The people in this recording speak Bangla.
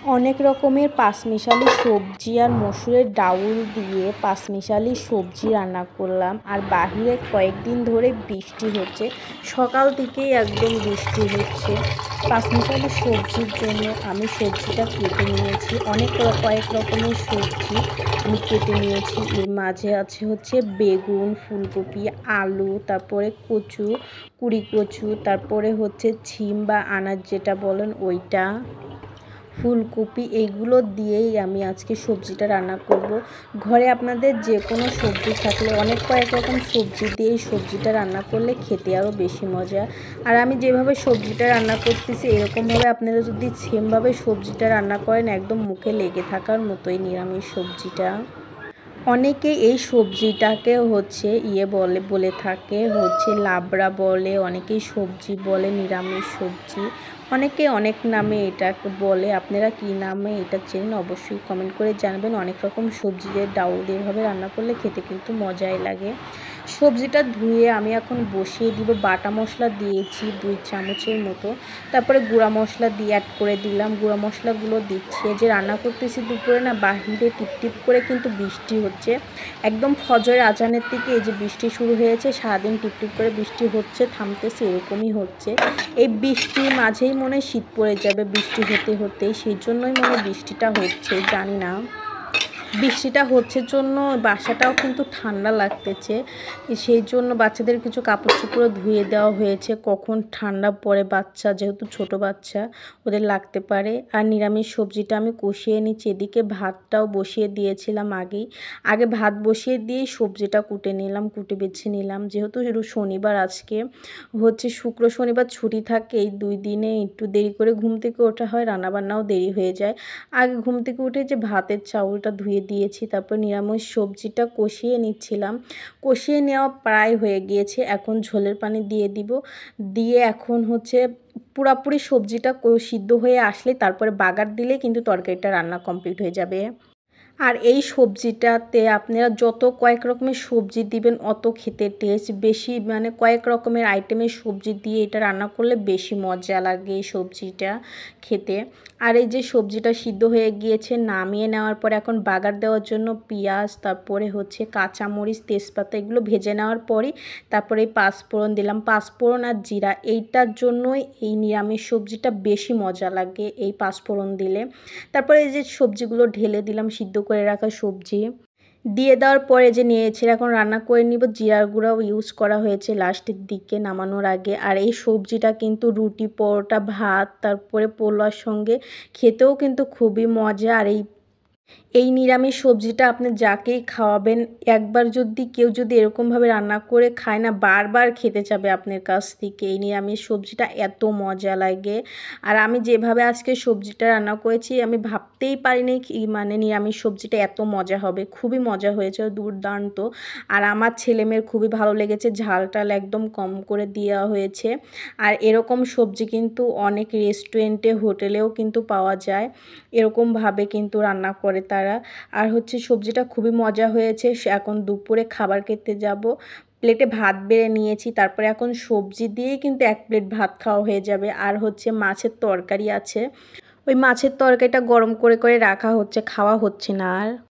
অনেক রকমের পাঁচমিশালি সবজি আর মসুরের ডাউল দিয়ে পাঁচমিশালি সবজি রান্না করলাম। আর বাহিরে কয়েকদিন ধরে বৃষ্টি হচ্ছে, সকাল থেকেই একদম বৃষ্টি হচ্ছে। পাঁচমিশালি সবজির জন্য আমি সবজিটা কেটে নিয়েছি, কয়েক রকমের সবজি আমি কেটে নিয়েছি। এর মাঝে আছে হচ্ছে বেগুন, ফুলকপি, আলু, তারপরে কচু, কুড়ি কচু, তারপরে হচ্ছে ছিম বা আনাজ যেটা বলেন ওইটা, ফুলকপি, এইগুলো দিয়েই আমি আজকে সবজিটা রান্না করব। ঘরে আপনাদের যে কোনো সবজি থাকলে কয়েক রকম সবজি দিয়ে এই সবজিটা রান্না করলে খেতে আরও বেশি মজা। আর আমি যেভাবে সবজিটা রান্না করতেছি এরকমভাবে আপনারা যদি সেমভাবে সবজিটা রান্না করেন একদম মুখে লেগে থাকার মতোই নিরামিষ সবজিটা। অনেকে এই সবজিটাকে হচ্ছে বলে থাকে হচ্ছে লাবড়া বলে, অনেকেই সবজি বলে, নিরামিষ সবজি, অনেকে অনেক নামে এটাকে বলে। আপনারা কী নামে এটা চেনেন অবশ্যই কমেন্ট করে জানাবেন। অনেক রকম সবজি দিয়ে ডাউল দিয়ে এভাবে রান্না করলে খেতে কিন্তু মজাই লাগে। সবজিটা ধুয়ে আমি এখন বসিয়ে দিব। বাটা মশলা দিয়েছি 2 চামচের মতো, তারপরে গুঁড়া মশলা দিয়ে অ্যাড করে দিলাম। গুঁড়া মশলাগুলো দিচ্ছি। যে রান্না করতেছি দুপুরে না, বাহিরে টিপটিপ করে কিন্তু বৃষ্টি হচ্ছে, একদম ফজরের আজানের থেকে এই যে বৃষ্টি শুরু হয়েছে, সারাদিন টিপটিপ করে বৃষ্টি হচ্ছে, থামতেছে, এরকমই হচ্ছে। এই বৃষ্টির মাঝেই মনে হয় শীত পড়ে যাবে বৃষ্টি হতে হতেই, সেই জন্যই মনে বৃষ্টিটা হচ্ছে, জানি না। বৃষ্টিটা হচ্ছে জন্য বাসাটাও কিন্তু ঠান্ডা লাগতেছে, সেই জন্য বাচ্চাদের কিছু কাপড় চোপড় ধুয়ে দেওয়া হয়েছে। কখন ঠান্ডা পড়ে, বাচ্চা যেহেতু ছোট বাচ্চা, ওদের লাগতে পারে। আর নিরামিষ সবজিটা আমি কষিয়ে নিচ্ছি। এদিকে ভাতটাও বসিয়ে দিয়েছিলাম আগে ভাত বসিয়ে দিয়েই সবজিটা কুটে বেছে নিলাম। যেহেতু শনিবার, আজকে হচ্ছে শুক্র শনিবার ছুটি থাকে, এই 2 দিনে একটু দেরি করে ঘুম থেকে ওঠা হয়, রান্নাবান্নাও দেরি হয়ে যায়। আগে ঘুম থেকে উঠে যে ভাতের চাউলটা ধুয়ে দিয়েছি, তারপর নিরামিষ সবজিটা কষিয়ে নিচ্ছিলাম। কষিয়ে নেওয়া প্রায় হয়ে গিয়েছে, এখন ঝোলের পানি দিয়ে দিব। দিয়ে এখন হচ্ছে পুরাপুরি সবজিটা সিদ্ধ হয়ে আসলে তারপরে বাগার দিলে কিন্তু তরকারিটা রান্না কমপ্লিট হয়ে যাবে। আর এই সবজিটাতে আপনারা যত কয়েক রকমের সবজি দিবেন অত খেতে টেস্ট বেশি, মানে কয়েক রকমের আইটেমের সবজি দিয়ে এটা রান্না করলে বেশি মজা লাগে এই সবজিটা খেতে। আর এই যে সবজিটা সিদ্ধ হয়ে গিয়েছে, নামিয়ে নেওয়ার পরে এখন বাগার দেওয়ার জন্য পেঁয়াজ, তারপরে হচ্ছে কাঁচামরিচ, তেজপাতা, এগুলো ভেজে নেওয়ার পরই তারপরে এই পাঁচফোড়ন দিলাম। পাঁচফোড়ন আর জিরা, এইটার জন্যই এই নিরামিষ সবজিটা বেশি মজা লাগে এই পাঁচফোড়ন দিলে। তারপরে এই যে সবজিগুলো ঢেলে দিলাম, সিদ্ধ করে রাখা সবজি দিয়ে দেওয়ার পরে যে নিয়েছি, এখন রান্না করে নিব। জিরার গুঁড়াও ইউজ করা হয়েছে লাস্টের দিকে নামানোর আগে। আর এই সবজিটা কিন্তু রুটি, পরোটা, ভাত, তারপরে পোলাওর সঙ্গে খেতেও কিন্তু খুবই মজা। আর এই নিরামিষ সবজিটা আপনি যাকেই খাওয়াবেন, একবার কেউ যদি এরকমভাবে রান্না করে খায় না, বারবার খেতে চাবে আপনার কাছ থেকে। এই নিরামিষ সবজিটা এত মজা লাগে। আর আমি যেভাবে আজকে সবজিটা রান্না করেছি, আমি ভাবতেই পারিনি মানে নিরামিষ সবজিটা এত মজা হবে। খুবই মজা হয়েছে, দুর্দান্ত। আর আমার ছেলেমেয়ের খুবই ভালো লেগেছে, ঝাল টাল একদম কম করে দেওয়া হয়েছে। আর এরকম সবজি কিন্তু অনেক রেস্টুরেন্টে, হোটেলেও কিন্তু পাওয়া যায়, এরকমভাবে কিন্তু রান্না করে তারা। আর হচ্ছে সবজিটা খুবই মজা হয়েছে। এখন দুপুরে খাবার খেতে যাব। প্লেটে ভাত বেড়ে নিয়েছি, তারপরে এখন সবজি দিয়েই কিন্তু 1 প্লেট ভাত খাওয়া হয়ে যাবে। আর হচ্ছে মাছের তরকারি আছে, ওই মাছের তরকারিটা গরম করে রাখা হচ্ছে, খাওয়া হচ্ছে না আর।